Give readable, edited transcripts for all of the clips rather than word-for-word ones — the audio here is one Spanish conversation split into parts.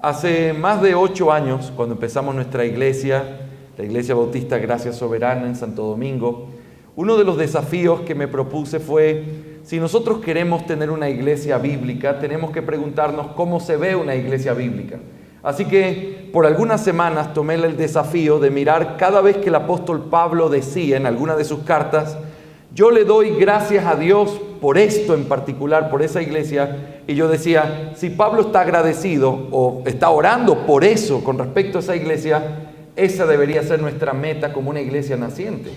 Hace más de 8 años, cuando empezamos nuestra iglesia, la Iglesia Bautista Gracia Soberana en Santo Domingo, uno de los desafíos que me propuse fue, si nosotros queremos tener una iglesia bíblica, tenemos que preguntarnos cómo se ve una iglesia bíblica. Así que por algunas semanas tomé el desafío de mirar cada vez que el apóstol Pablo decía en alguna de sus cartas, yo le doy gracias a Dios por esto en particular, por esa iglesia, y yo decía, si Pablo está agradecido o está orando por eso con respecto a esa iglesia, esa debería ser nuestra meta como una iglesia naciente.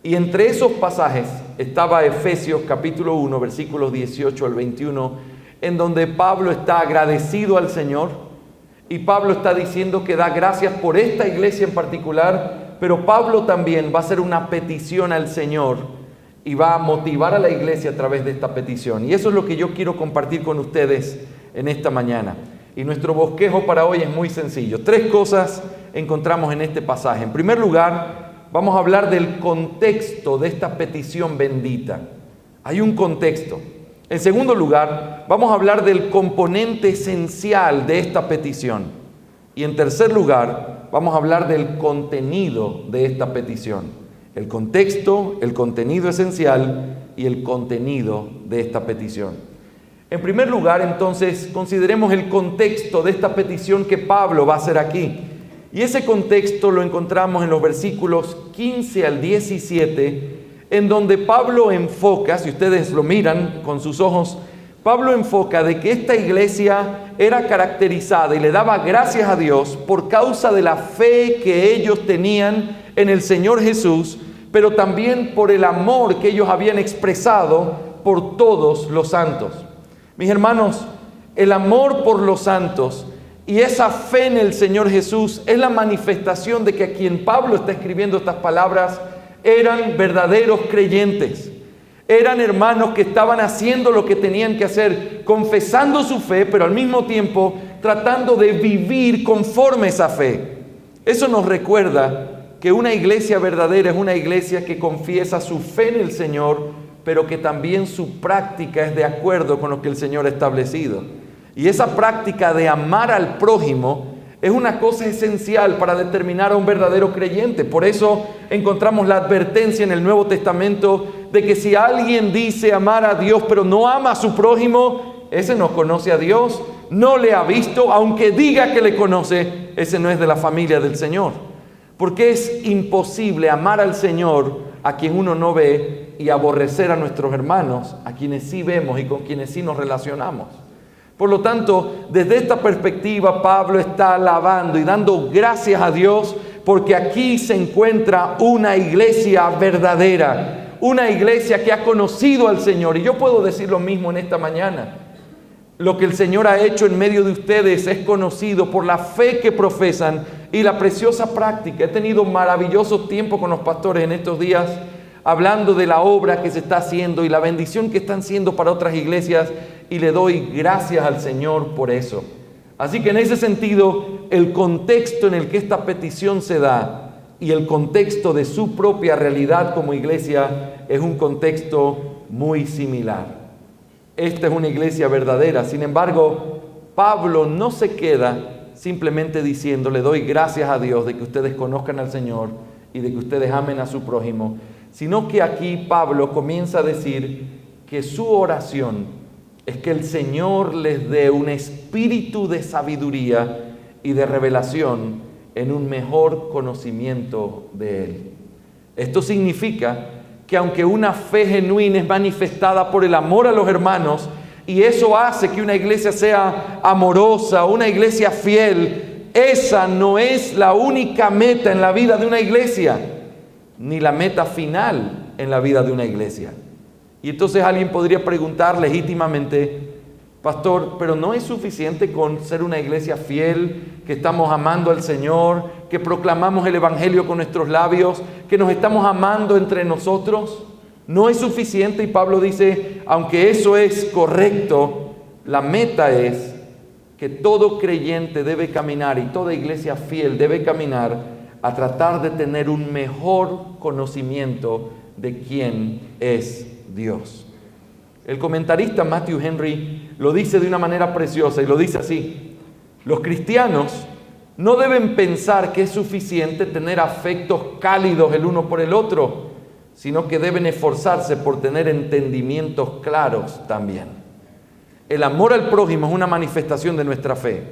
Y entre esos pasajes estaba Efesios capítulo 1, versículos 18 al 21, en donde Pablo está agradecido al Señor, y Pablo está diciendo que da gracias por esta iglesia en particular, pero Pablo también va a hacer una petición al Señor y va a motivar a la iglesia a través de esta petición. Y eso es lo que yo quiero compartir con ustedes en esta mañana. Y nuestro bosquejo para hoy es muy sencillo. 3 cosas encontramos en este pasaje. En primer lugar, vamos a hablar del contexto de esta petición bendita. Hay un contexto. En segundo lugar, vamos a hablar del componente esencial de esta petición. Y en tercer lugar, vamos a hablar del contenido de esta petición. El contexto, el contenido esencial y el contenido de esta petición. En primer lugar, entonces, consideremos el contexto de esta petición que Pablo va a hacer aquí. Y ese contexto lo encontramos en los versículos 15 al 17, en donde Pablo enfoca, si ustedes lo miran con sus ojos, Pablo enfoca de que esta iglesia era caracterizada y le daba gracias a Dios por causa de la fe que ellos tenían en el Señor Jesús, pero también por el amor que ellos habían expresado por todos los santos. Mis hermanos, el amor por los santos y esa fe en el Señor Jesús es la manifestación de que a quien Pablo está escribiendo estas palabras eran verdaderos creyentes. Eran hermanos que estaban haciendo lo que tenían que hacer, confesando su fe, pero al mismo tiempo tratando de vivir conforme a esa fe. Eso nos recuerda que una iglesia verdadera es una iglesia que confiesa su fe en el Señor, pero que también su práctica es de acuerdo con lo que el Señor ha establecido. Y esa práctica de amar al prójimo es una cosa esencial para determinar a un verdadero creyente. Por eso encontramos la advertencia en el Nuevo Testamento de que si alguien dice amar a Dios pero no ama a su prójimo, ese no conoce a Dios, no le ha visto, aunque diga que le conoce, ese no es de la familia del Señor. Porque es imposible amar al Señor a quien uno no ve y aborrecer a nuestros hermanos, a quienes sí vemos y con quienes sí nos relacionamos. Por lo tanto, desde esta perspectiva, Pablo está alabando y dando gracias a Dios porque aquí se encuentra una iglesia verdadera, una iglesia que ha conocido al Señor. Y yo puedo decir lo mismo en esta mañana. Lo que el Señor ha hecho en medio de ustedes es conocido por la fe que profesan y la preciosa práctica. He tenido maravillosos tiempos con los pastores en estos días, hablando de la obra que se está haciendo y la bendición que están siendo para otras iglesias, y le doy gracias al Señor por eso. Así que en ese sentido, el contexto en el que esta petición se da y el contexto de su propia realidad como iglesia es un contexto muy similar. Esta es una iglesia verdadera. Sin embargo, Pablo no se queda simplemente diciendo, le doy gracias a Dios de que ustedes conozcan al Señor y de que ustedes amen a su prójimo, sino que aquí Pablo comienza a decir que su oración es que el Señor les dé un espíritu de sabiduría y de revelación en un mejor conocimiento de Él. Esto significa que aunque una fe genuina es manifestada por el amor a los hermanos, y eso hace que una iglesia sea amorosa, una iglesia fiel, esa no es la única meta en la vida de una iglesia, ni la meta final en la vida de una iglesia. Y entonces alguien podría preguntar legítimamente, pastor, pero ¿no es suficiente con ser una iglesia fiel, que estamos amando al Señor, que proclamamos el Evangelio con nuestros labios, que nos estamos amando entre nosotros? ¿No es suficiente? Y Pablo dice, aunque eso es correcto, la meta es que todo creyente debe caminar y toda iglesia fiel debe caminar a tratar de tener un mejor conocimiento de quién es Dios. El comentarista Matthew Henry lo dice de una manera preciosa y lo dice así: Los cristianos no deben pensar que es suficiente tener afectos cálidos el uno por el otro, sino que deben esforzarse por tener entendimientos claros también. El amor al prójimo es una manifestación de nuestra fe,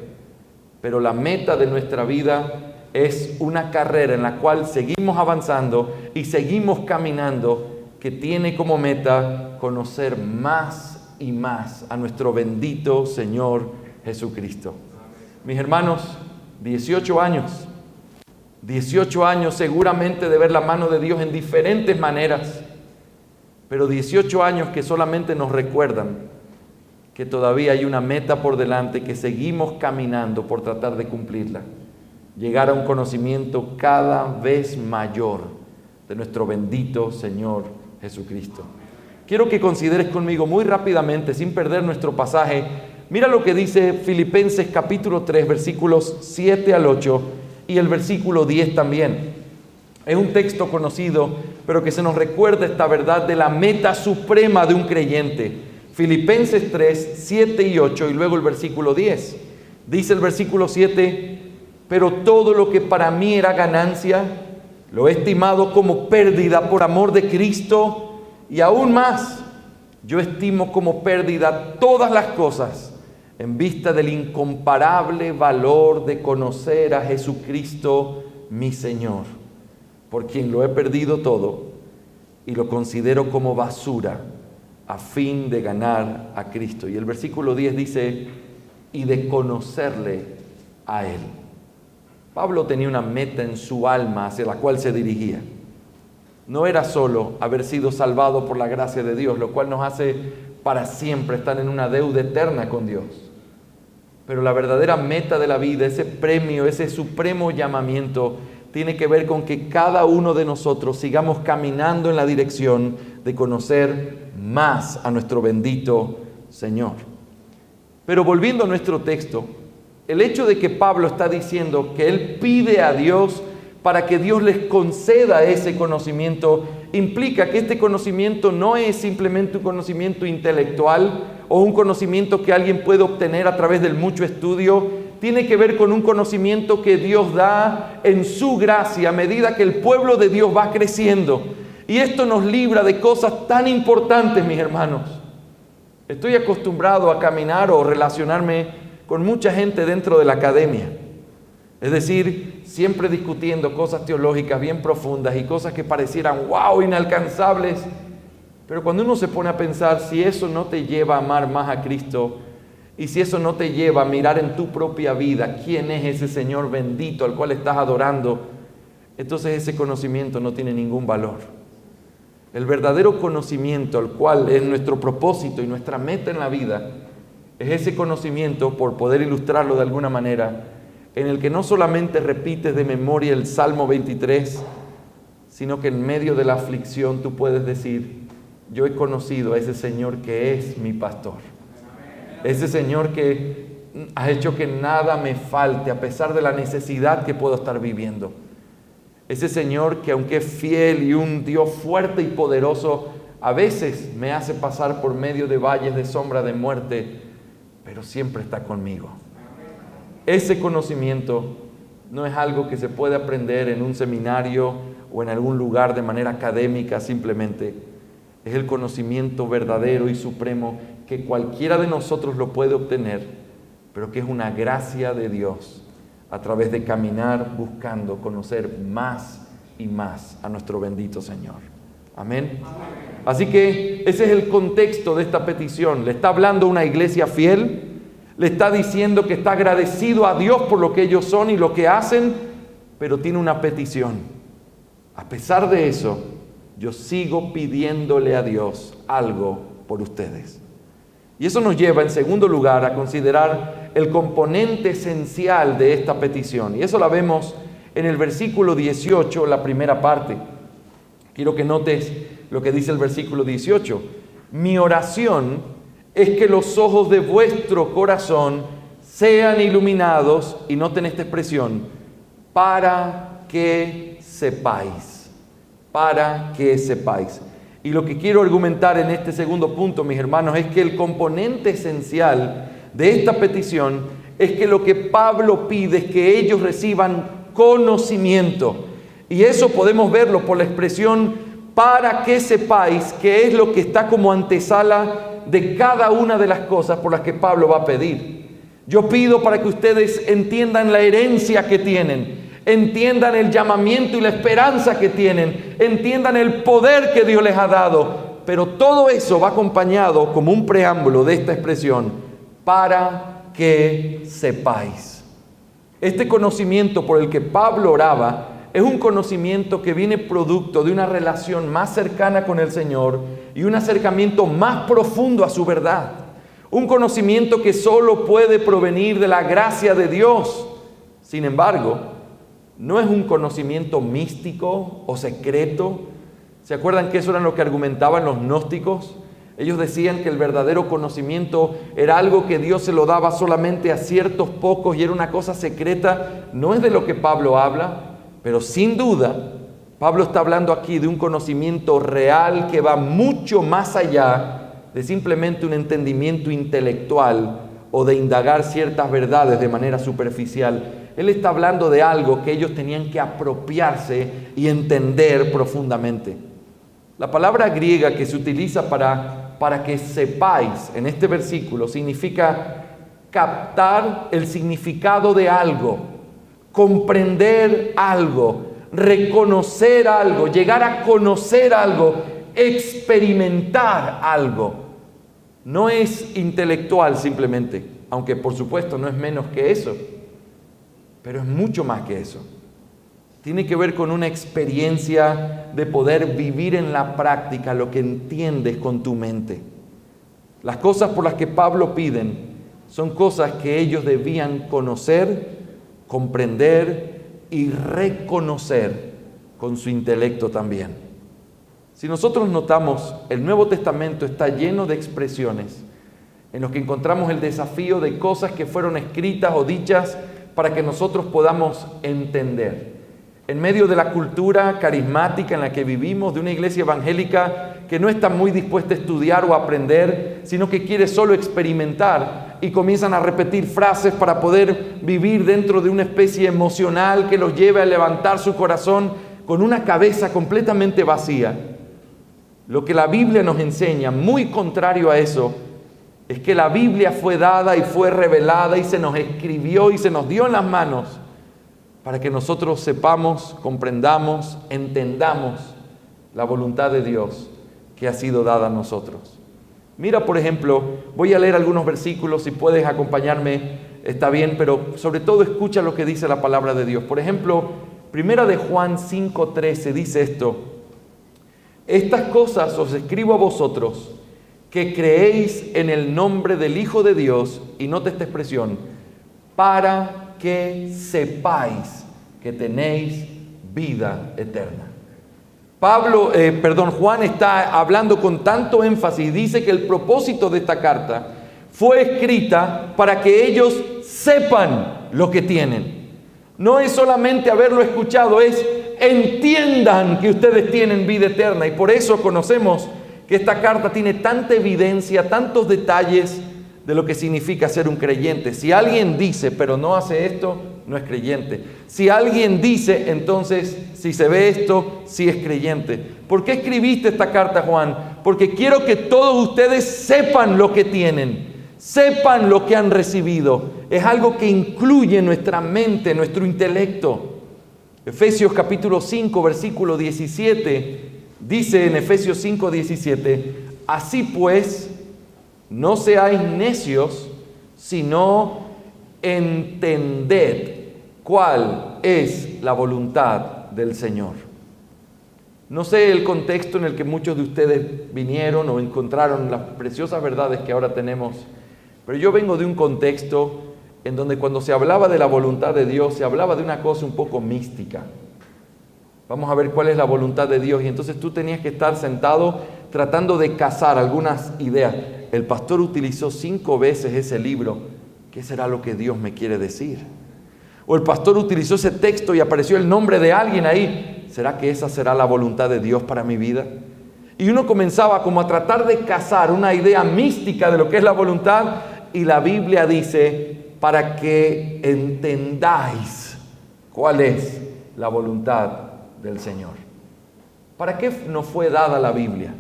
pero la meta de nuestra vida es una carrera en la cual seguimos avanzando y seguimos caminando, que tiene como meta conocer más y más a nuestro bendito Señor Jesucristo. Mis hermanos, 18 años seguramente de ver la mano de Dios en diferentes maneras, pero 18 años que solamente nos recuerdan que todavía hay una meta por delante, que seguimos caminando por tratar de cumplirla. Llegar a un conocimiento cada vez mayor de nuestro bendito Señor Jesucristo. Quiero que consideres conmigo muy rápidamente, sin perder nuestro pasaje. Mira lo que dice Filipenses capítulo 3, versículos 7 al 8 y el versículo 10 también. Es un texto conocido, pero que se nos recuerda esta verdad de la meta suprema de un creyente. Filipenses 3, 7 y 8 y luego el versículo 10. Dice el versículo 7: pero todo lo que para mí era ganancia, lo he estimado como pérdida por amor de Cristo, y aún más, yo estimo como pérdida todas las cosas en vista del incomparable valor de conocer a Jesucristo, mi Señor, por quien lo he perdido todo y lo considero como basura a fin de ganar a Cristo. Y el versículo 10 dice: y de conocerle a Él. Pablo tenía una meta en su alma hacia la cual se dirigía. No era solo haber sido salvado por la gracia de Dios, lo cual nos hace para siempre estar en una deuda eterna con Dios. Pero la verdadera meta de la vida, ese premio, ese supremo llamamiento, tiene que ver con que cada uno de nosotros sigamos caminando en la dirección de conocer más a nuestro bendito Señor. Pero volviendo a nuestro texto, el hecho de que Pablo está diciendo que él pide a Dios para que Dios les conceda ese conocimiento, implica que este conocimiento no es simplemente un conocimiento intelectual o un conocimiento que alguien puede obtener a través del mucho estudio. Tiene que ver con un conocimiento que Dios da en su gracia a medida que el pueblo de Dios va creciendo. Y esto nos libra de cosas tan importantes, mis hermanos. Estoy acostumbrado a caminar o relacionarme con mucha gente dentro de la academia. Es decir, siempre discutiendo cosas teológicas bien profundas y cosas que parecieran wow, inalcanzables. Pero cuando uno se pone a pensar, si eso no te lleva a amar más a Cristo, y si eso no te lleva a mirar en tu propia vida quién es ese Señor bendito al cual estás adorando, entonces ese conocimiento no tiene ningún valor. El verdadero conocimiento, al cual es nuestro propósito y nuestra meta en la vida, es ese conocimiento, por poder ilustrarlo de alguna manera, en el que no solamente repites de memoria el Salmo 23, sino que en medio de la aflicción tú puedes decir: yo he conocido a ese Señor que es mi pastor. Ese Señor que ha hecho que nada me falte a pesar de la necesidad que puedo estar viviendo. Ese Señor que, aunque es fiel y un Dios fuerte y poderoso, a veces me hace pasar por medio de valles de sombra de muerte, pero siempre está conmigo. Ese conocimiento no es algo que se puede aprender en un seminario o en algún lugar de manera académica simplemente. Es el conocimiento verdadero y supremo que cualquiera de nosotros lo puede obtener, pero que es una gracia de Dios a través de caminar buscando conocer más y más a nuestro bendito Señor. Amén. Así que ese es el contexto de esta petición. Le está hablando a una iglesia fiel. Le está diciendo que está agradecido a Dios por lo que ellos son y lo que hacen, pero tiene una petición. A pesar de eso, yo sigo pidiéndole a Dios algo por ustedes. Y eso nos lleva, en segundo lugar, a considerar el componente esencial de esta petición. Y eso la vemos en el versículo 18, la primera parte. Quiero que notes lo que dice el versículo 18. Mi oración es que los ojos de vuestro corazón sean iluminados, y noten esta expresión, para que sepáis. Para que sepáis. Y lo que quiero argumentar en este segundo punto, mis hermanos, es que el componente esencial de esta petición es que lo que Pablo pide es que ellos reciban conocimiento. Y eso podemos verlo por la expresión para que sepáis, que es lo que está como antesala de cada una de las cosas por las que Pablo va a pedir. Yo pido para que ustedes entiendan la herencia que tienen, entiendan el llamamiento y la esperanza que tienen, entiendan el poder que Dios les ha dado, pero todo eso va acompañado como un preámbulo de esta expresión, para que sepáis. Este conocimiento por el que Pablo oraba es un conocimiento que viene producto de una relación más cercana con el Señor y un acercamiento más profundo a su verdad. Un conocimiento que solo puede provenir de la gracia de Dios. Sin embargo, no es un conocimiento místico o secreto. ¿Se acuerdan que eso era lo que argumentaban los gnósticos? Ellos decían que el verdadero conocimiento era algo que Dios se lo daba solamente a ciertos pocos y era una cosa secreta. No es de lo que Pablo habla, pero sin duda, Pablo está hablando aquí de un conocimiento real que va mucho más allá de simplemente un entendimiento intelectual o de indagar ciertas verdades de manera superficial. Él está hablando de algo que ellos tenían que apropiarse y entender profundamente. La palabra griega que se utiliza para que sepáis en este versículo significa captar el significado de algo, comprender algo, reconocer algo, llegar a conocer algo, experimentar algo. No es intelectual simplemente, aunque por supuesto no es menos que eso, pero es mucho más que eso. Tiene que ver con una experiencia de poder vivir en la práctica lo que entiendes con tu mente. Las cosas por las que Pablo piden son cosas que ellos debían conocer, comprender y reconocer con su intelecto también. Si nosotros notamos, el Nuevo Testamento está lleno de expresiones en los que encontramos el desafío de cosas que fueron escritas o dichas para que nosotros podamos entender. En medio de la cultura carismática en la que vivimos, de una iglesia evangélica que no está muy dispuesta a estudiar o a aprender, sino que quiere solo experimentar, y comienzan a repetir frases para poder vivir dentro de una especie emocional que los lleve a levantar su corazón con una cabeza completamente vacía. Lo que la Biblia nos enseña, muy contrario a eso, es que la Biblia fue dada y fue revelada y se nos escribió y se nos dio en las manos para que nosotros sepamos, comprendamos, entendamos la voluntad de Dios que ha sido dada a nosotros. Mira, por ejemplo, voy a leer algunos versículos, si puedes acompañarme, está bien, pero sobre todo escucha lo que dice la palabra de Dios. Por ejemplo, Primera de Juan 5:13 dice esto: estas cosas os escribo a vosotros, que creéis en el nombre del Hijo de Dios, y nota esta expresión, para que sepáis que tenéis vida eterna. Juan está hablando con tanto énfasis y dice que el propósito de esta carta fue escrita para que ellos sepan lo que tienen. No es solamente haberlo escuchado, es entiendan que ustedes tienen vida eterna. Y por eso conocemos que esta carta tiene tanta evidencia, tantos detalles de lo que significa ser un creyente. Si alguien dice, pero no hace esto, no es creyente. Si alguien dice, entonces, si se ve esto, sí es creyente. ¿Por qué escribiste esta carta, Juan? Porque quiero que todos ustedes sepan lo que tienen, sepan lo que han recibido. Es algo que incluye nuestra mente, nuestro intelecto. Efesios capítulo 5, versículo 17, dice en Efesios 5, 17, así pues, no seáis necios, sino entended cuál es la voluntad del Señor. No sé el contexto en el que muchos de ustedes vinieron o encontraron las preciosas verdades que ahora tenemos, pero yo vengo de un contexto en donde cuando se hablaba de la voluntad de Dios, se hablaba de una cosa un poco mística. Vamos a ver cuál es la voluntad de Dios, y entonces tú tenías que estar sentado tratando de cazar algunas ideas. El pastor utilizó 5 veces ese libro. ¿Qué será lo que Dios me quiere decir? O el pastor utilizó ese texto y apareció el nombre de alguien ahí. ¿Será que esa será la voluntad de Dios para mi vida? Y uno comenzaba como a tratar de cazar una idea mística de lo que es la voluntad, y la Biblia dice, para que entendáis cuál es la voluntad del Señor. ¿Para qué nos fue dada la Biblia?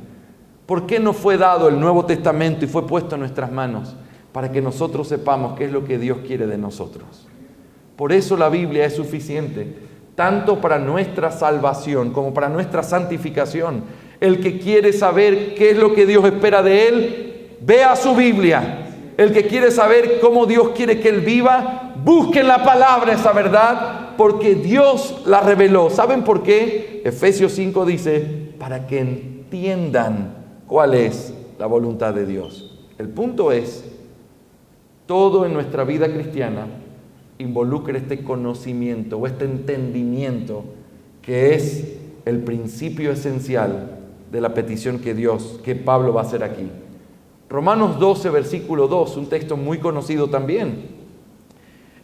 ¿Por qué nos fue dado el Nuevo Testamento y fue puesto en nuestras manos? Para que nosotros sepamos qué es lo que Dios quiere de nosotros. Por eso la Biblia es suficiente, tanto para nuestra salvación como para nuestra santificación. El que quiere saber qué es lo que Dios espera de él, vea su Biblia. El que quiere saber cómo Dios quiere que él viva, busque en la palabra esa verdad, porque Dios la reveló. ¿Saben por qué? Efesios 5 dice, para que entiendan cuál es la voluntad de Dios. El punto es, todo en nuestra vida cristiana involucra este conocimiento o este entendimiento que es el principio esencial de la petición que Pablo va a hacer aquí. Romanos 12, versículo 2, un texto muy conocido también.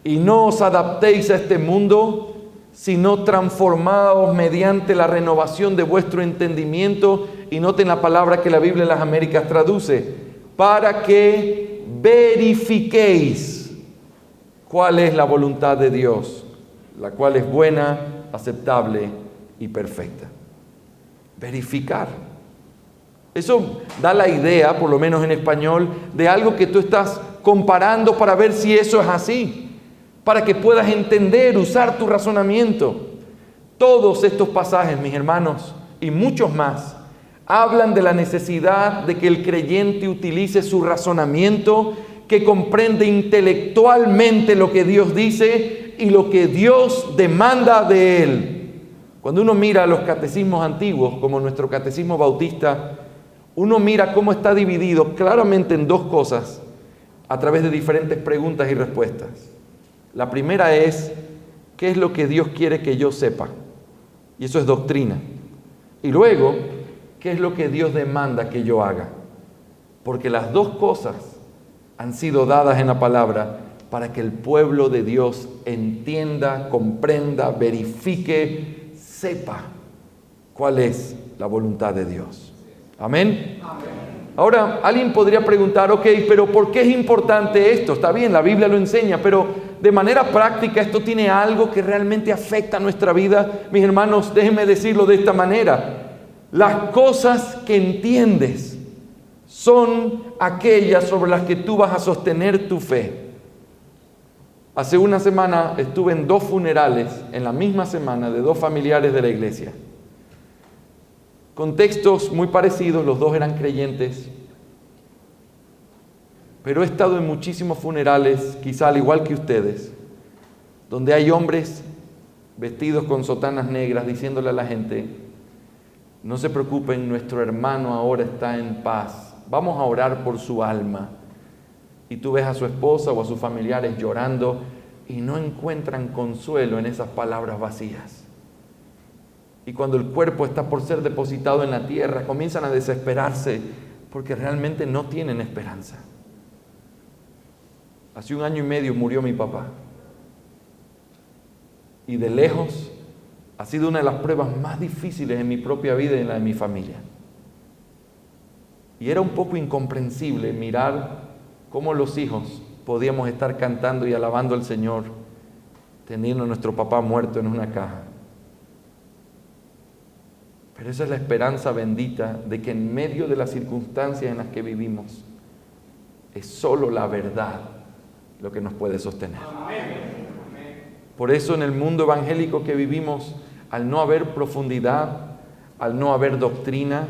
Y no os adaptéis a este mundo, sino transformaos mediante la renovación de vuestro entendimiento. Y noten la palabra que la Biblia en las Américas traduce, para que verifiquéis cuál es la voluntad de Dios, la cual es buena, aceptable y perfecta. Verificar. Eso da la idea, por lo menos en español, de algo que tú estás comparando para ver si eso es así, para que puedas entender, usar tu razonamiento. Todos estos pasajes, mis hermanos, y muchos más, hablan de la necesidad de que el creyente utilice su razonamiento, que comprende intelectualmente lo que Dios dice y lo que Dios demanda de él. Cuando uno mira los catecismos antiguos, como nuestro catecismo bautista, uno mira cómo está dividido claramente en dos cosas a través de diferentes preguntas y respuestas. La primera es, ¿qué es lo que Dios quiere que yo sepa? Y eso es doctrina. Y luego, ¿qué es lo que Dios demanda que yo haga? Porque las dos cosas han sido dadas en la palabra para que el pueblo de Dios entienda, comprenda, verifique, sepa cuál es la voluntad de Dios. Amén. Ahora, alguien podría preguntar, ok, pero ¿por qué es importante esto? Está bien, la Biblia lo enseña, pero de manera práctica, ¿esto tiene algo que realmente afecta a nuestra vida? Mis hermanos, déjenme decirlo de esta manera. Las cosas que entiendes son aquellas sobre las que tú vas a sostener tu fe. Hace una semana estuve en 2 funerales, en la misma semana, de 2 familiares de la iglesia. Contextos muy parecidos, los 2 eran creyentes. Pero he estado en muchísimos funerales, quizá al igual que ustedes, donde hay hombres vestidos con sotanas negras diciéndole a la gente, no se preocupen, nuestro hermano ahora está en paz, vamos a orar por su alma. Y tú ves a su esposa o a sus familiares llorando y no encuentran consuelo en esas palabras vacías. Y cuando el cuerpo está por ser depositado en la tierra, comienzan a desesperarse porque realmente no tienen esperanza. Hace 1 año y medio murió mi papá. Y de lejos ha sido una de las pruebas más difíciles en mi propia vida y en la de mi familia. Y era un poco incomprensible mirar cómo los hijos podíamos estar cantando y alabando al Señor, teniendo a nuestro papá muerto en una caja. Pero esa es la esperanza bendita de que en medio de las circunstancias en las que vivimos, es solo la verdad lo que nos puede sostener. Por eso en el mundo evangélico que vivimos, al no haber profundidad, al no haber doctrina,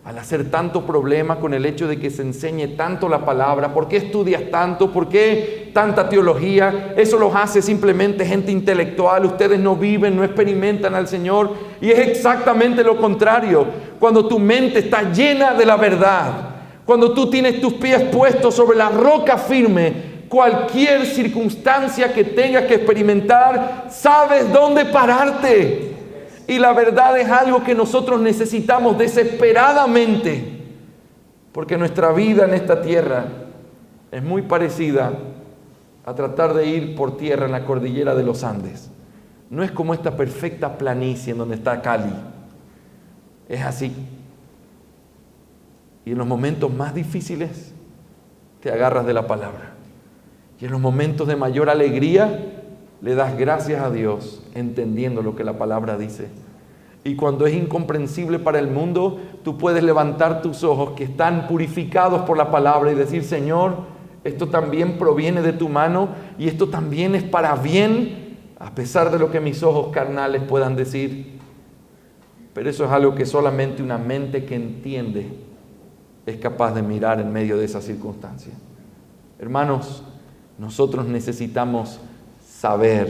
al hacer tanto problema con el hecho de que se enseñe tanto la palabra, ¿por qué estudias tanto? ¿Por qué tanta teología? Eso los hace simplemente gente intelectual. Ustedes no viven, no experimentan al Señor. Y es exactamente lo contrario. Cuando tu mente está llena de la verdad, cuando tú tienes tus pies puestos sobre la roca firme, cualquier circunstancia que tengas que experimentar, sabes dónde pararte. Y la verdad es algo que nosotros necesitamos desesperadamente, porque nuestra vida en esta tierra es muy parecida a tratar de ir por tierra en la cordillera de los Andes. No es como esta perfecta planicie en donde está Cali. Es así. Y en los momentos más difíciles te agarras de la palabra. Y en los momentos de mayor alegría, le das gracias a Dios, entendiendo lo que la palabra dice. Y cuando es incomprensible para el mundo, tú puedes levantar tus ojos que están purificados por la palabra y decir, Señor, esto también proviene de tu mano y esto también es para bien, a pesar de lo que mis ojos carnales puedan decir. Pero eso es algo que solamente una mente que entiende es capaz de mirar en medio de esa circunstancia. Hermanos, nosotros necesitamos saber,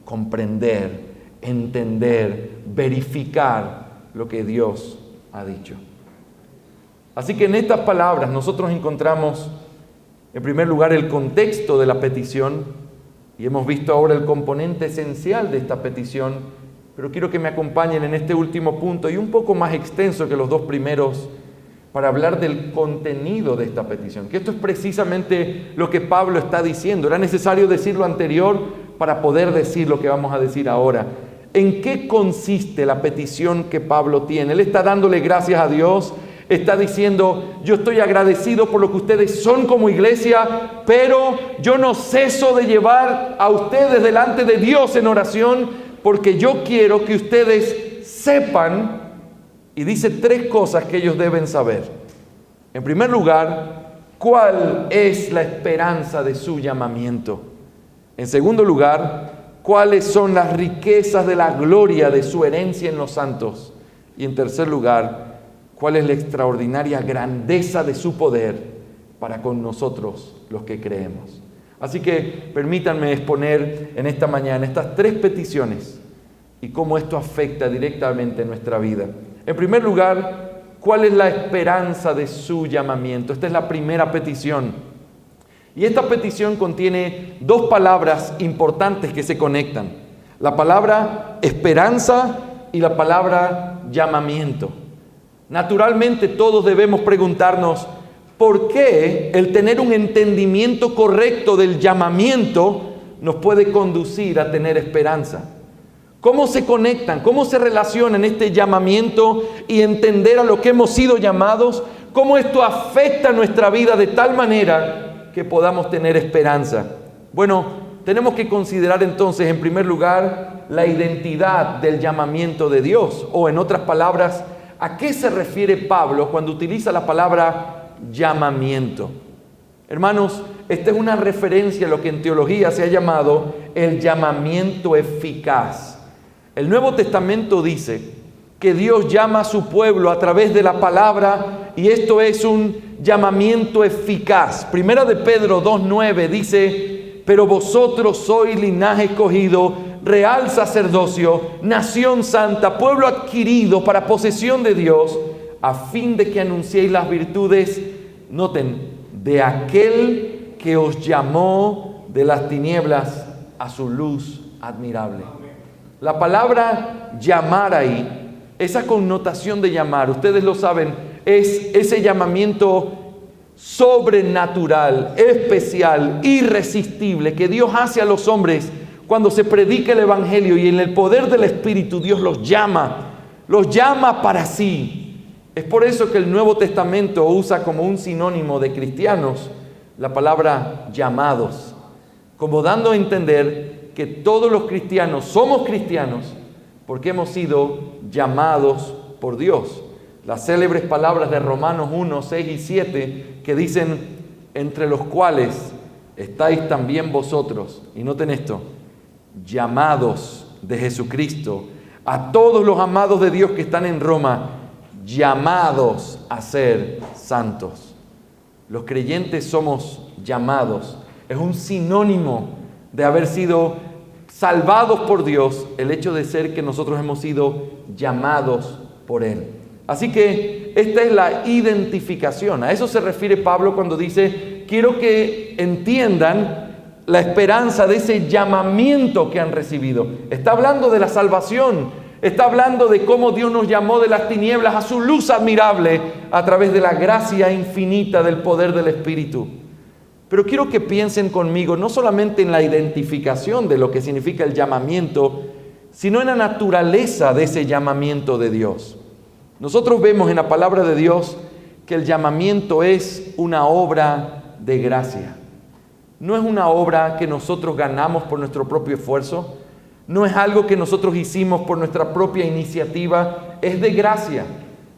comprender, entender, verificar lo que Dios ha dicho. Así que en estas palabras nosotros encontramos, en primer lugar, el contexto de la petición y hemos visto ahora el componente esencial de esta petición, pero quiero que me acompañen en este último punto y un poco más extenso que los dos primeros para hablar del contenido de esta petición, que esto es precisamente lo que Pablo está diciendo. Era necesario decir lo anterior para poder decir lo que vamos a decir ahora. ¿En qué consiste la petición que Pablo tiene? Él está dándole gracias a Dios, está diciendo, yo estoy agradecido por lo que ustedes son como iglesia, pero yo no ceso de llevar a ustedes delante de Dios en oración, porque yo quiero que ustedes sepan, y dice tres cosas que ellos deben saber. En primer lugar, ¿cuál es la esperanza de su llamamiento? En segundo lugar, ¿cuáles son las riquezas de la gloria de su herencia en los santos? Y en tercer lugar, ¿cuál es la extraordinaria grandeza de su poder para con nosotros los que creemos? Así que permítanme exponer en esta mañana estas tres peticiones y cómo esto afecta directamente nuestra vida. En primer lugar, ¿cuál es la esperanza de su llamamiento? Esta es la primera petición. Y esta petición contiene dos palabras importantes que se conectan. La palabra esperanza y la palabra llamamiento. Naturalmente todos debemos preguntarnos, ¿por qué el tener un entendimiento correcto del llamamiento nos puede conducir a tener esperanza? ¿Cómo se conectan? ¿Cómo se relacionan este llamamiento y entender a lo que hemos sido llamados? ¿Cómo esto afecta nuestra vida de tal manera que podamos tener esperanza? Bueno, tenemos que considerar entonces, en primer lugar, la identidad del llamamiento de Dios. O en otras palabras, ¿a qué se refiere Pablo cuando utiliza la palabra llamamiento? Hermanos, esta es una referencia a lo que en teología se ha llamado el llamamiento eficaz. El Nuevo Testamento dice que Dios llama a su pueblo a través de la palabra y esto es un llamamiento eficaz. Primera de Pedro 2:9 dice, pero vosotros sois linaje escogido, real sacerdocio, nación santa, pueblo adquirido para posesión de Dios, a fin de que anunciéis las virtudes, noten, de aquel que os llamó de las tinieblas a su luz admirable. La palabra llamar ahí, esa connotación de llamar, ustedes lo saben, es ese llamamiento sobrenatural, especial, irresistible que Dios hace a los hombres cuando se predica el Evangelio y en el poder del Espíritu Dios los llama para sí. Es por eso que el Nuevo Testamento usa como un sinónimo de cristianos la palabra llamados, como dando a entender que todos los cristianos somos cristianos porque hemos sido llamados por Dios. Las célebres palabras de Romanos 1, 6 y 7 que dicen, entre los cuales estáis también vosotros, y noten esto, llamados de Jesucristo, a todos los amados de Dios que están en Roma, llamados a ser santos. Los creyentes somos llamados. Es un sinónimo de haber sido salvados por Dios, el hecho de ser que nosotros hemos sido llamados por Él. Así que esta es la identificación. A eso se refiere Pablo cuando dice, quiero que entiendan la esperanza de ese llamamiento que han recibido. Está hablando de la salvación, está hablando de cómo Dios nos llamó de las tinieblas a su luz admirable a través de la gracia infinita del poder del Espíritu. Pero quiero que piensen conmigo no solamente en la identificación de lo que significa el llamamiento, sino en la naturaleza de ese llamamiento de Dios. Nosotros vemos en la palabra de Dios que el llamamiento es una obra de gracia. no es una obra que nosotros ganamos por nuestro propio esfuerzo, no es algo que nosotros hicimos por nuestra propia iniciativa, es de gracia.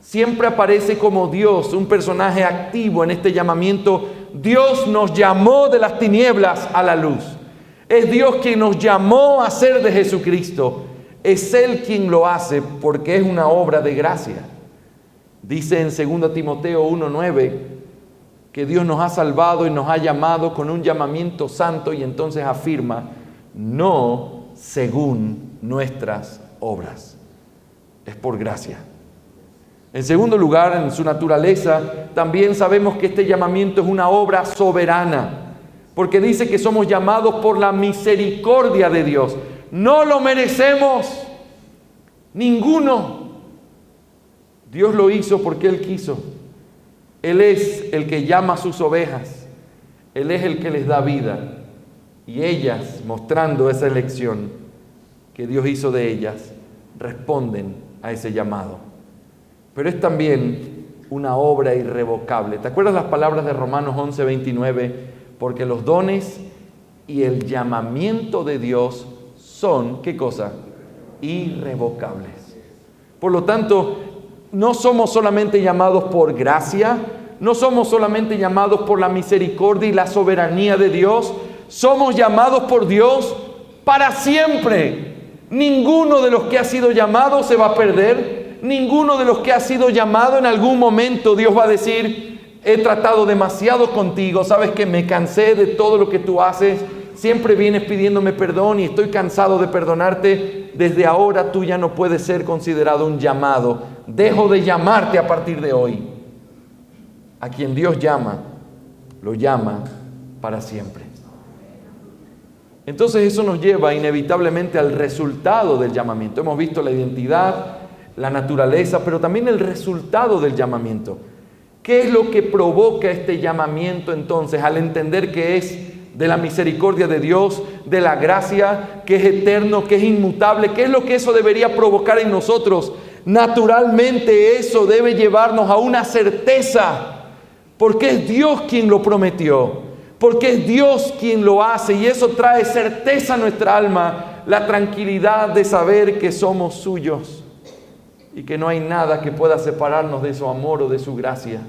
Siempre aparece como Dios, un personaje activo en este llamamiento. Dios nos llamó de las tinieblas a la luz. Es Dios quien nos llamó a ser de Jesucristo. Es Él quien lo hace porque es una obra de gracia. Dice en 2 Timoteo 1:9 que Dios nos ha salvado y nos ha llamado con un llamamiento santo, y entonces afirma, no según nuestras obras. Es por gracia. En segundo lugar, en su naturaleza, también sabemos que este llamamiento es una obra soberana, porque dice que somos llamados por la misericordia de Dios. No lo merecemos, ninguno. Dios lo hizo porque Él quiso. Él es el que llama a sus ovejas. Él es el que les da vida. Y ellas, mostrando esa elección que Dios hizo de ellas, responden a ese llamado. Pero es también una obra irrevocable. ¿Te acuerdas las palabras de Romanos 11:29? Porque los dones y el llamamiento de Dios son, ¿qué cosa? Irrevocables. Por lo tanto, no somos solamente llamados por gracia, no somos solamente llamados por la misericordia y la soberanía de Dios, somos llamados por Dios para siempre. Ninguno de los que ha sido llamado se va a perder. Ninguno de los que ha sido llamado en algún momento Dios va a decir, he tratado demasiado contigo, sabes que me cansé de todo lo que tú haces, siempre vienes pidiéndome perdón y estoy cansado de perdonarte, desde ahora tú ya no puedes ser considerado un llamado, dejo de llamarte a partir de hoy. A quien Dios llama, lo llama para siempre. Entonces eso nos lleva inevitablemente al resultado del llamamiento. Hemos visto la identidad, la naturaleza, pero también el resultado del llamamiento. ¿Qué es lo que provoca este llamamiento entonces al entender que es de la misericordia de Dios, de la gracia, que es eterno, que es inmutable? ¿Qué es lo que eso debería provocar en nosotros? Naturalmente eso debe llevarnos a una certeza, porque es Dios quien lo prometió, porque es Dios quien lo hace, y eso trae certeza a nuestra alma, la tranquilidad de saber que somos suyos y que no hay nada que pueda separarnos de su amor o de su gracia.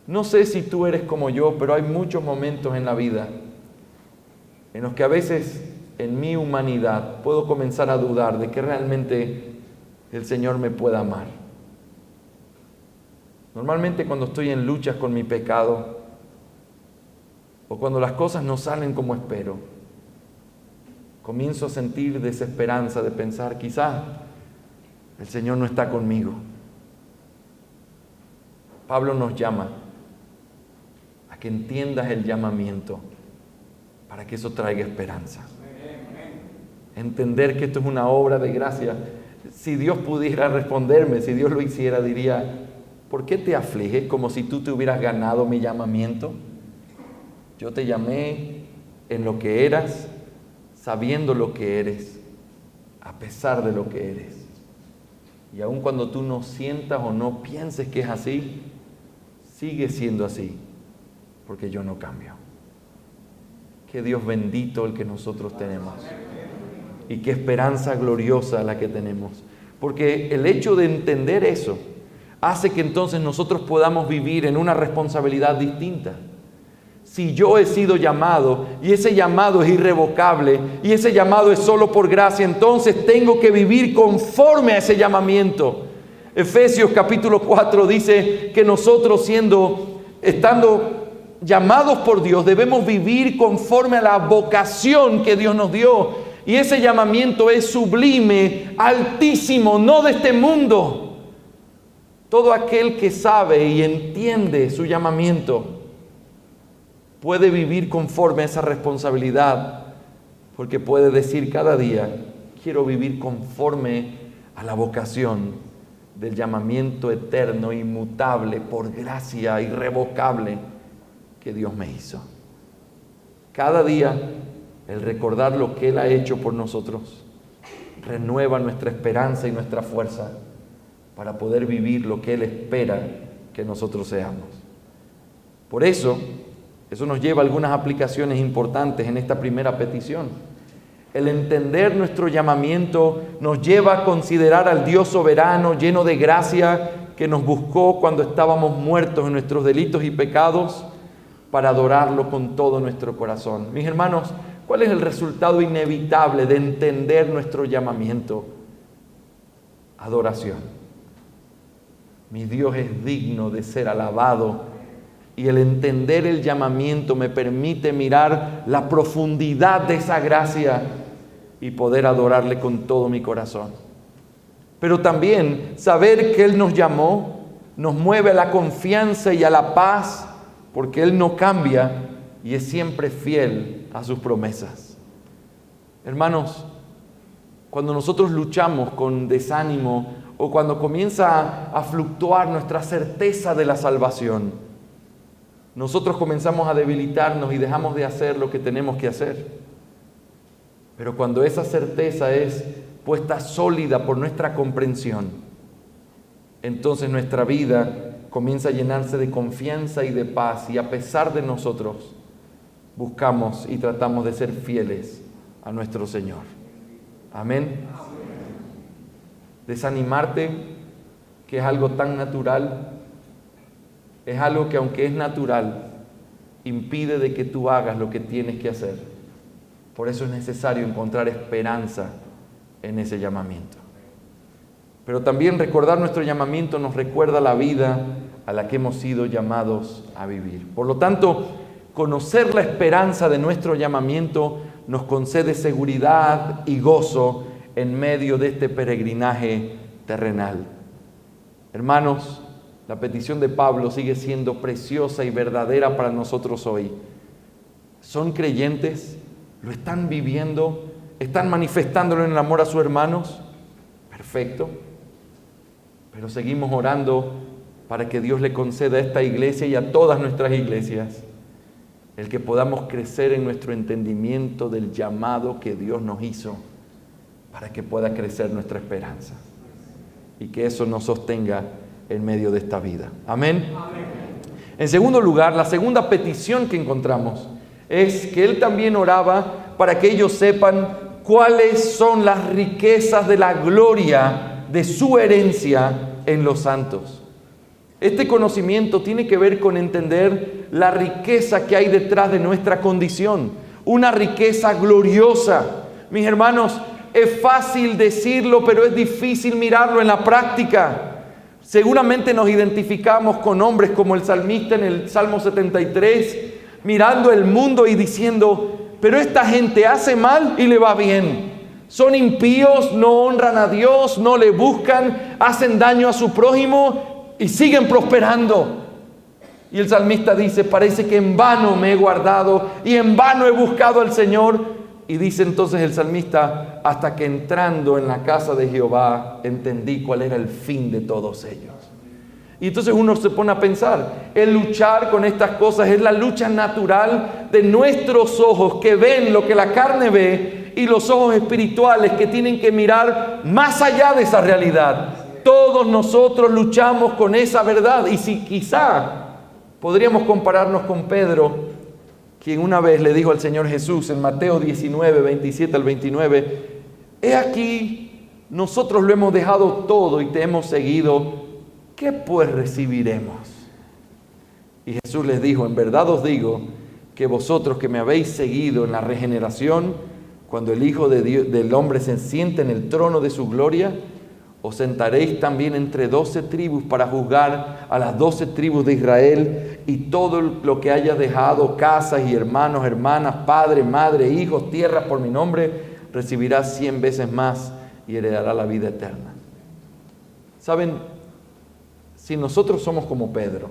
No sé si tú eres como yo, pero hay muchos momentos en la vida en los que a veces en mi humanidad puedo comenzar a dudar de que realmente el Señor me pueda amar. Normalmente cuando estoy en luchas con mi pecado o cuando las cosas no salen como espero, comienzo a sentir desesperanza de pensar, quizá el Señor no está conmigo. Pablo nos llama a que entiendas el llamamiento para que eso traiga esperanza. Entender que esto es una obra de gracia. Si Dios pudiera responderme, si Dios lo hiciera, diría, ¿por qué te afliges como si tú te hubieras ganado mi llamamiento? Yo te llamé en lo que eras, sabiendo lo que eres, a pesar de lo que eres. Y aun cuando tú no sientas o no pienses que es así, sigue siendo así, porque yo no cambio. Qué Dios bendito el que nosotros tenemos. Y qué esperanza gloriosa la que tenemos. Porque el hecho de entender eso hace que entonces nosotros podamos vivir en una responsabilidad distinta. Si yo he sido llamado y ese llamado es irrevocable y ese llamado es solo por gracia, entonces tengo que vivir conforme a ese llamamiento. Efesios capítulo 4 dice que nosotros estando llamados por Dios, debemos vivir conforme a la vocación que Dios nos dio. Y ese llamamiento es sublime, altísimo, no de este mundo. Todo aquel que sabe y entiende su llamamiento puede vivir conforme a esa responsabilidad, porque puede decir cada día, quiero vivir conforme a la vocación del llamamiento eterno, inmutable, por gracia, irrevocable que Dios me hizo. Cada día, el recordar lo que Él ha hecho por nosotros renueva nuestra esperanza y nuestra fuerza para poder vivir lo que Él espera que nosotros seamos. Por eso, Eso nos lleva a algunas aplicaciones importantes en esta primera petición. El entender nuestro llamamiento nos lleva a considerar al Dios soberano, lleno de gracia, que nos buscó cuando estábamos muertos en nuestros delitos y pecados, para adorarlo con todo nuestro corazón. Mis hermanos, ¿cuál es el resultado inevitable de entender nuestro llamamiento? Adoración. Mi Dios es digno de ser alabado, y el entender el llamamiento me permite mirar la profundidad de esa gracia y poder adorarle con todo mi corazón. Pero también saber que Él nos llamó nos mueve a la confianza y a la paz, porque Él no cambia y es siempre fiel a sus promesas. Hermanos, cuando nosotros luchamos con desánimo o cuando comienza a fluctuar nuestra certeza de la salvación, nosotros comenzamos a debilitarnos y dejamos de hacer lo que tenemos que hacer. Pero cuando esa certeza es puesta sólida por nuestra comprensión, entonces nuestra vida comienza a llenarse de confianza y de paz, y a pesar de nosotros, buscamos y tratamos de ser fieles a nuestro Señor. Amén. Desanimarte, que es algo tan natural, es algo que, aunque es natural, impide de que tú hagas lo que tienes que hacer. Por eso es necesario encontrar esperanza en ese llamamiento. Pero también recordar nuestro llamamiento nos recuerda la vida a la que hemos sido llamados a vivir. Por lo tanto, conocer la esperanza de nuestro llamamiento nos concede seguridad y gozo en medio de este peregrinaje terrenal. Hermanos, la petición de Pablo sigue siendo preciosa y verdadera para nosotros hoy. ¿Son creyentes? ¿Lo están viviendo? ¿Están manifestándolo en el amor a sus hermanos? Perfecto. Pero seguimos orando para que Dios le conceda a esta iglesia y a todas nuestras iglesias el que podamos crecer en nuestro entendimiento del llamado que Dios nos hizo, para que pueda crecer nuestra esperanza y que eso nos sostenga en medio de esta vida. Amén. Amén. En segundo lugar, la segunda petición que encontramos es que Él también oraba para que ellos sepan cuáles son las riquezas de la gloria de su herencia en los santos. Este conocimiento tiene que ver con entender la riqueza que hay detrás de nuestra condición, una riqueza gloriosa. Mis hermanos, es fácil decirlo, pero es difícil mirarlo en la práctica. Seguramente nos identificamos con hombres como el salmista en el Salmo 73, mirando el mundo y diciendo: pero esta gente hace mal y le va bien. Son impíos, no honran a Dios, no le buscan, hacen daño a su prójimo y siguen prosperando. Y el salmista dice: parece que en vano me he guardado y en vano he buscado al Señor. Y dice entonces el salmista: hasta que entrando en la casa de Jehová entendí cuál era el fin de todos ellos. Y entonces uno se pone a pensar, el luchar con estas cosas es la lucha natural de nuestros ojos que ven lo que la carne ve, y los ojos espirituales que tienen que mirar más allá de esa realidad. Todos nosotros luchamos con esa verdad, y si quizá podríamos compararnos con Pedro, quien una vez le dijo al Señor Jesús en Mateo 19, 27 al 29, he aquí, nosotros lo hemos dejado todo y te hemos seguido, ¿qué pues recibiremos? Y Jesús les dijo: en verdad os digo que vosotros que me habéis seguido en la regeneración, cuando el Hijo de Dios, del Hombre se siente en el trono de su gloria, os sentaréis también entre 12 tribus para juzgar a las 12 tribus de Israel, y todo lo que haya dejado, casas y hermanos, hermanas, padre, madre, hijos, tierras por mi nombre, recibirá 100 veces más y heredará la vida eterna. ¿Saben? Si nosotros somos como Pedro,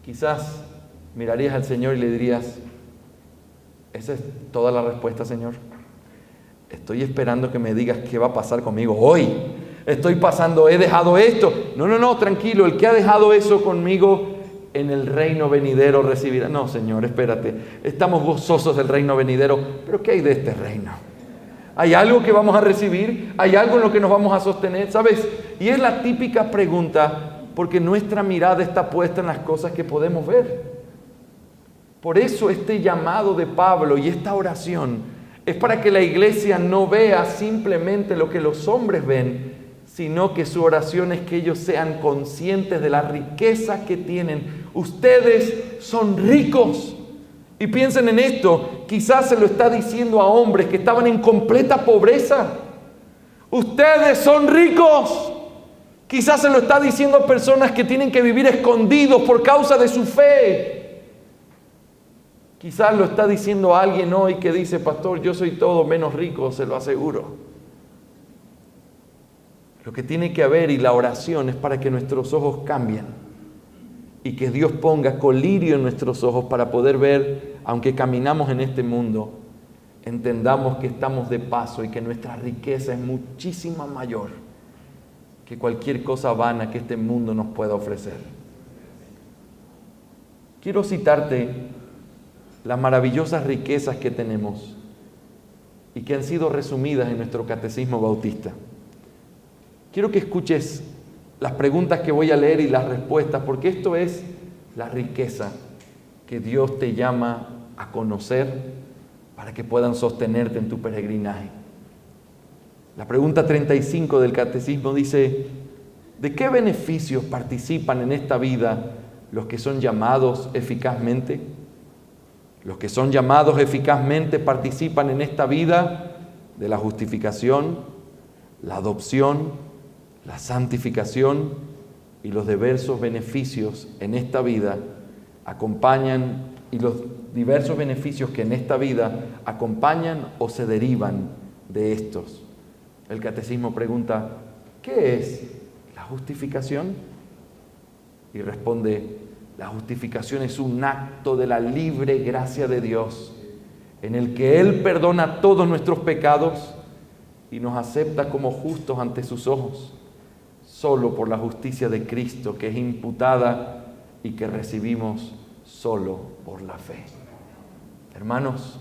quizás mirarías al Señor y le dirías: esa es toda la respuesta, Señor. Estoy esperando que me digas qué va a pasar conmigo hoy. Estoy pasando, he dejado esto. No, tranquilo, el que ha dejado eso conmigo en el reino venidero recibirá. No, Señor, espérate. Estamos gozosos del reino venidero, pero ¿qué hay de este reino? ¿Hay algo que vamos a recibir? ¿Hay algo en lo que nos vamos a sostener? ¿Sabes? Y es la típica pregunta, porque nuestra mirada está puesta en las cosas que podemos ver. Por eso este llamado de Pablo y esta oración es para que la iglesia no vea simplemente lo que los hombres ven, sino que su oración es que ellos sean conscientes de la riqueza que tienen. Ustedes son ricos. Y piensen en esto, quizás se lo está diciendo a hombres que estaban en completa pobreza. Ustedes son ricos. Quizás se lo está diciendo a personas que tienen que vivir escondidos por causa de su fe. Quizás lo está diciendo a alguien hoy que dice, pastor, yo soy todo menos rico, se lo aseguro. Lo que tiene que haber, y la oración, es para que nuestros ojos cambien y que Dios ponga colirio en nuestros ojos para poder ver, aunque caminamos en este mundo, entendamos que estamos de paso y que nuestra riqueza es muchísima mayor que cualquier cosa vana que este mundo nos pueda ofrecer. Quiero citarte las maravillosas riquezas que tenemos y que han sido resumidas en nuestro catecismo bautista. Quiero que escuches las preguntas que voy a leer y las respuestas, porque esto es la riqueza que Dios te llama a conocer para que puedan sostenerte en tu peregrinaje. La pregunta 35 del catecismo dice, ¿de qué beneficios participan en esta vida los que son llamados eficazmente? Los que son llamados eficazmente participan en esta vida de la justificación, la adopción, la santificación y los diversos beneficios en esta vida acompañan, y los diversos beneficios que en esta vida acompañan o se derivan de estos. El catecismo pregunta, ¿qué es la justificación? Y responde, la justificación es un acto de la libre gracia de Dios, en el que Él perdona todos nuestros pecados y nos acepta como justos ante sus ojos, solo por la justicia de Cristo, que es imputada y que recibimos solo por la fe. Hermanos,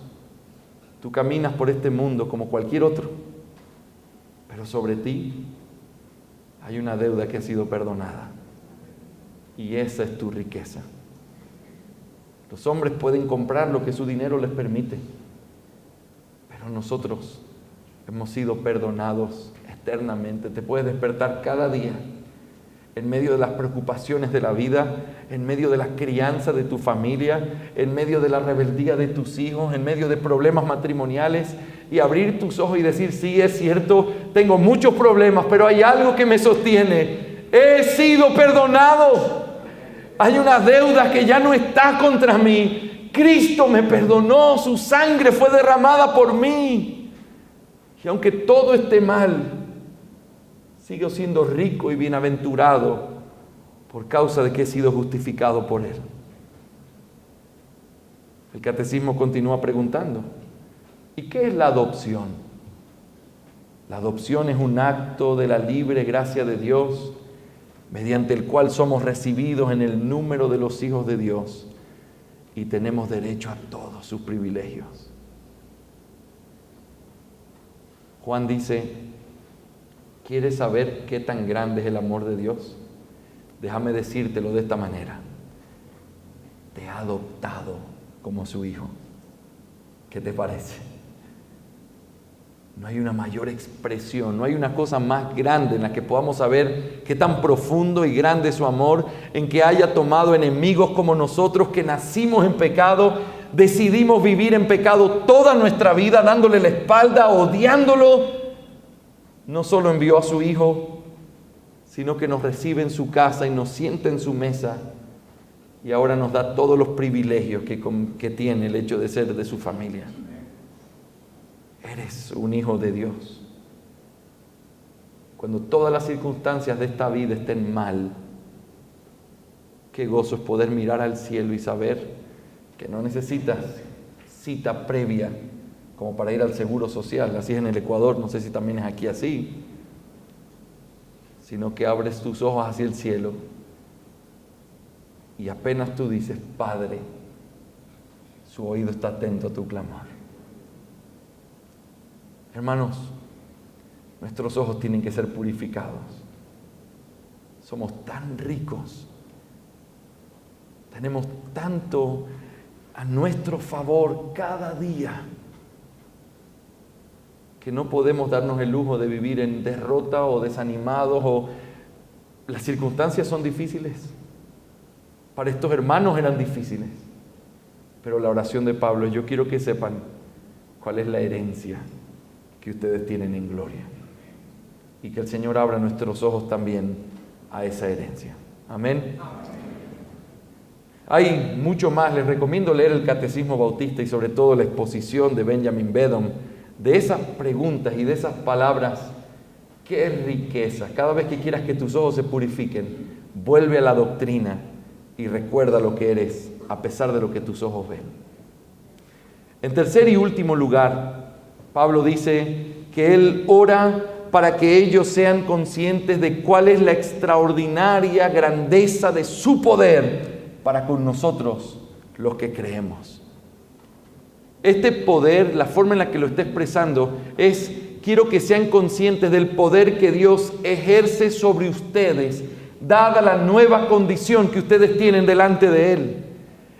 tú caminas por este mundo como cualquier otro, pero sobre ti hay una deuda que ha sido perdonada. Y esa es tu riqueza. Los hombres pueden comprar lo que su dinero les permite, pero nosotros hemos sido perdonados eternamente. Te puedes despertar cada día en medio de las preocupaciones de la vida, en medio de la crianza de tu familia, en medio de la rebeldía de tus hijos, en medio de problemas matrimoniales, y abrir tus ojos y decir, sí, es cierto, tengo muchos problemas, pero hay algo que me sostiene. He sido perdonado. Hay una deuda que ya no está contra mí. Cristo me perdonó, su sangre fue derramada por mí. Y aunque todo esté mal, sigo siendo rico y bienaventurado por causa de que he sido justificado por Él. El catecismo continúa preguntando, ¿y qué es la adopción? La adopción es un acto de la libre gracia de Dios, mediante el cual somos recibidos en el número de los hijos de Dios y tenemos derecho a todos sus privilegios. Juan dice, ¿quieres saber qué tan grande es el amor de Dios? Déjame decírtelo de esta manera. Te ha adoptado como su hijo. ¿Qué te parece? No hay una mayor expresión, no hay una cosa más grande en la que podamos saber qué tan profundo y grande es su amor, en que haya tomado enemigos como nosotros, que nacimos en pecado, decidimos vivir en pecado toda nuestra vida, dándole la espalda, odiándolo. No solo envió a su Hijo, sino que nos recibe en su casa y nos sienta en su mesa, y ahora nos da todos los privilegios que tiene el hecho de ser de su familia. Eres un hijo de Dios. Cuando todas las circunstancias de esta vida estén mal, qué gozo es poder mirar al cielo y saber que no necesitas cita previa como para ir al seguro social. Así es en el Ecuador, no sé si también es aquí así, sino que abres tus ojos hacia el cielo y apenas tú dices, Padre, su oído está atento a tu clamor. Hermanos, nuestros ojos tienen que ser purificados. Somos tan ricos, tenemos tanto a nuestro favor cada día. Que no podemos darnos el lujo de vivir en derrota o desanimados, o las circunstancias son difíciles. Para estos hermanos eran difíciles. Pero la oración de Pablo es: yo quiero que sepan cuál es la herencia que ustedes tienen en gloria. Y que el Señor abra nuestros ojos también a esa herencia. Amén. Hay mucho más. Les recomiendo leer el Catecismo Bautista y sobre todo la exposición de Benjamin Beddome de esas preguntas y de esas palabras. ¡Qué riqueza! Cada vez que quieras que tus ojos se purifiquen, vuelve a la doctrina y recuerda lo que eres, a pesar de lo que tus ojos ven. En tercer y último lugar, Pablo dice que él ora para que ellos sean conscientes de cuál es la extraordinaria grandeza de su poder para con nosotros, los que creemos. Este poder, la forma en la que lo está expresando es: quiero que sean conscientes del poder que Dios ejerce sobre ustedes, dada la nueva condición que ustedes tienen delante de Él.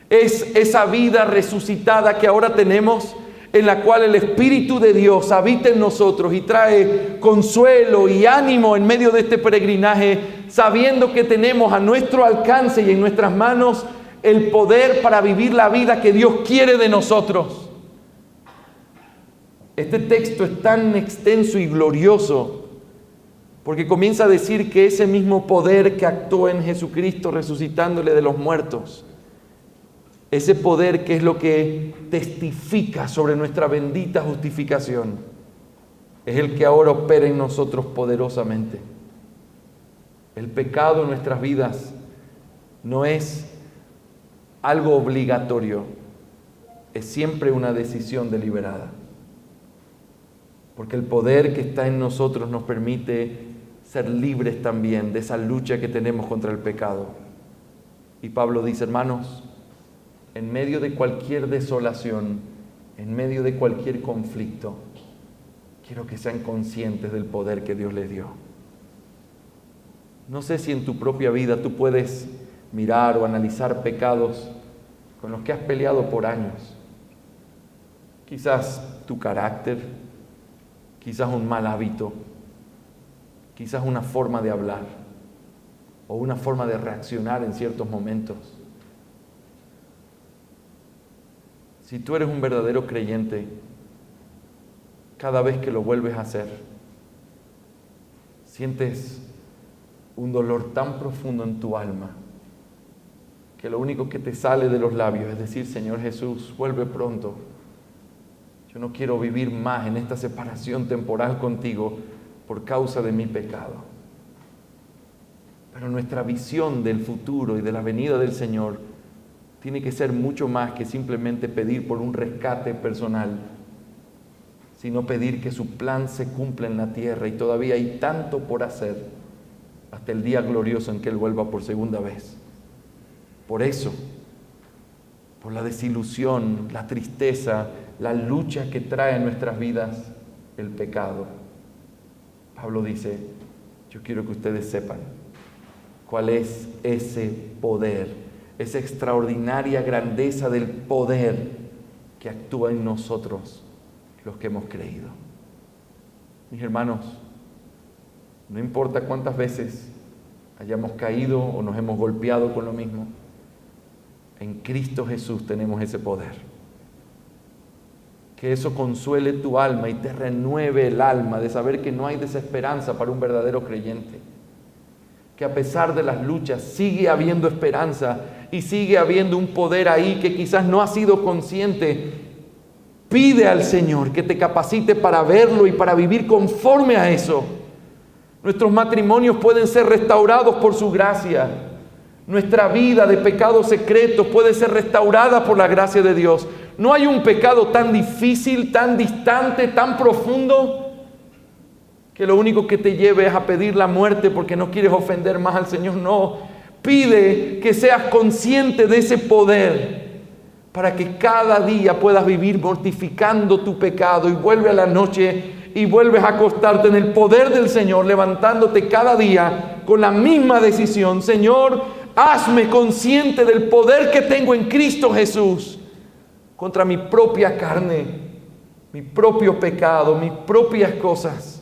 Es esa vida resucitada que ahora tenemos, en la cual el Espíritu de Dios habita en nosotros y trae consuelo y ánimo en medio de este peregrinaje, sabiendo que tenemos a nuestro alcance y en nuestras manos el poder para vivir la vida que Dios quiere de nosotros. Este texto es tan extenso y glorioso porque comienza a decir que ese mismo poder que actuó en Jesucristo resucitándole de los muertos, ese poder que es lo que testifica sobre nuestra bendita justificación, es el que ahora opera en nosotros poderosamente. El pecado en nuestras vidas no es algo obligatorio, es siempre una decisión deliberada. Porque el poder que está en nosotros nos permite ser libres también de esa lucha que tenemos contra el pecado. Y Pablo dice: hermanos, en medio de cualquier desolación, en medio de cualquier conflicto, quiero que sean conscientes del poder que Dios les dio. No sé si en tu propia vida tú puedes mirar o analizar pecados con los que has peleado por años. Quizás tu carácter, quizás un mal hábito, quizás una forma de hablar o una forma de reaccionar en ciertos momentos. Si tú eres un verdadero creyente, cada vez que lo vuelves a hacer, sientes un dolor tan profundo en tu alma que lo único que te sale de los labios es decir: Señor Jesús, vuelve pronto. Yo no quiero vivir más en esta separación temporal contigo por causa de mi pecado. Pero nuestra visión del futuro y de la venida del Señor tiene que ser mucho más que simplemente pedir por un rescate personal, sino pedir que su plan se cumpla en la tierra, y todavía hay tanto por hacer hasta el día glorioso en que Él vuelva por segunda vez. Por eso, por la desilusión, la tristeza, la lucha que trae en nuestras vidas el pecado, Pablo dice: yo quiero que ustedes sepan cuál es ese poder, esa extraordinaria grandeza del poder que actúa en nosotros, los que hemos creído. Mis hermanos, no importa cuántas veces hayamos caído o nos hemos golpeado con lo mismo, en Cristo Jesús tenemos ese poder. Que eso consuele tu alma y te renueve el alma de saber que no hay desesperanza para un verdadero creyente. Que a pesar de las luchas sigue habiendo esperanza y sigue habiendo un poder ahí que quizás no has sido consciente. Pide al Señor que te capacite para verlo y para vivir conforme a eso. Nuestros matrimonios pueden ser restaurados por su gracia. Nuestra vida de pecados secretos puede ser restaurada por la gracia de Dios. No hay un pecado tan difícil, tan distante, tan profundo, que lo único que te lleve es a pedir la muerte porque no quieres ofender más al Señor. No, pide que seas consciente de ese poder para que cada día puedas vivir mortificando tu pecado, y vuelve a la noche y vuelves a acostarte en el poder del Señor, levantándote cada día con la misma decisión: Señor, hazme consciente del poder que tengo en Cristo Jesús contra mi propia carne, mi propio pecado, mis propias cosas.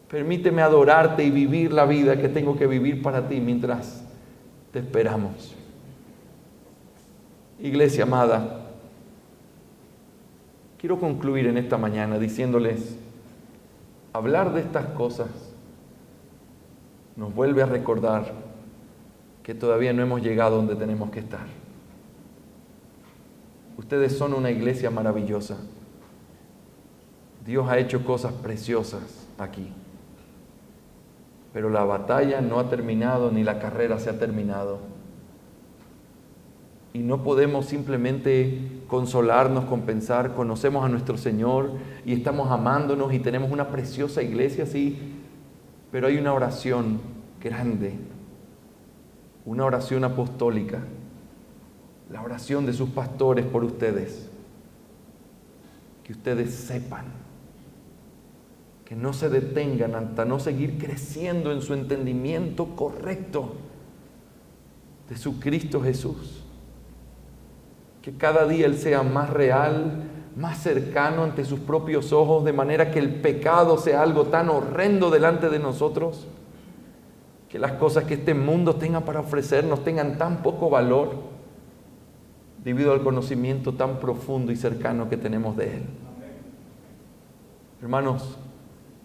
Permíteme adorarte y vivir la vida que tengo que vivir para ti mientras te esperamos. Iglesia amada, quiero concluir en esta mañana diciéndoles, hablar de estas cosas nos vuelve a recordar que todavía no hemos llegado donde tenemos que estar. Ustedes son una iglesia maravillosa. Dios ha hecho cosas preciosas aquí. Pero la batalla no ha terminado ni la carrera se ha terminado. Y no podemos simplemente consolarnos con pensar, conocemos a nuestro Señor y estamos amándonos y tenemos una preciosa iglesia, sí, pero hay una oración grande, una oración apostólica, la oración de sus pastores por ustedes, que ustedes sepan, que no se detengan hasta no seguir creciendo en su entendimiento correcto de su Cristo Jesús. Que cada día Él sea más real, más cercano ante sus propios ojos, de manera que el pecado sea algo tan horrendo delante de nosotros, que las cosas que este mundo tenga para ofrecernos tengan tan poco valor, debido al conocimiento tan profundo y cercano que tenemos de Él. Hermanos,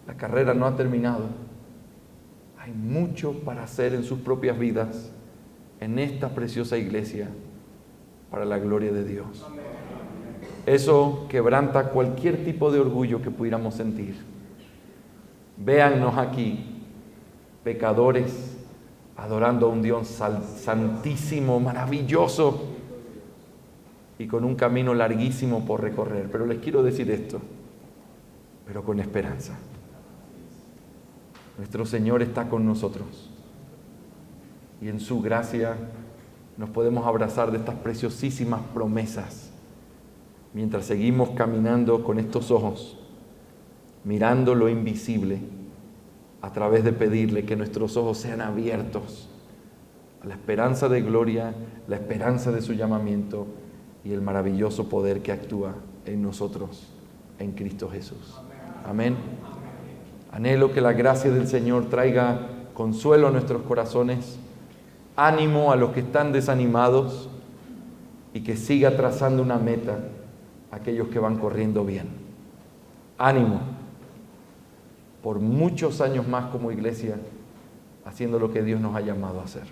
la carrera no ha terminado. Hay mucho para hacer en sus propias vidas, en esta preciosa iglesia, para la gloria de Dios. Eso quebranta cualquier tipo de orgullo que pudiéramos sentir. Véannos aquí, pecadores, adorando a un Dios santísimo, maravilloso, y con un camino larguísimo por recorrer. Pero les quiero decir esto, pero con esperanza. Nuestro Señor está con nosotros, y en su gracia nos podemos abrazar de estas preciosísimas promesas mientras seguimos caminando con estos ojos, mirando lo invisible, a través de pedirle que nuestros ojos sean abiertos a la esperanza de gloria, la esperanza de su llamamiento y el maravilloso poder que actúa en nosotros, en Cristo Jesús. Amén. Anhelo que la gracia del Señor traiga consuelo a nuestros corazones, ánimo a los que están desanimados y que siga trazando una meta a aquellos que van corriendo bien. Ánimo por muchos años más como iglesia, haciendo lo que Dios nos ha llamado a hacer.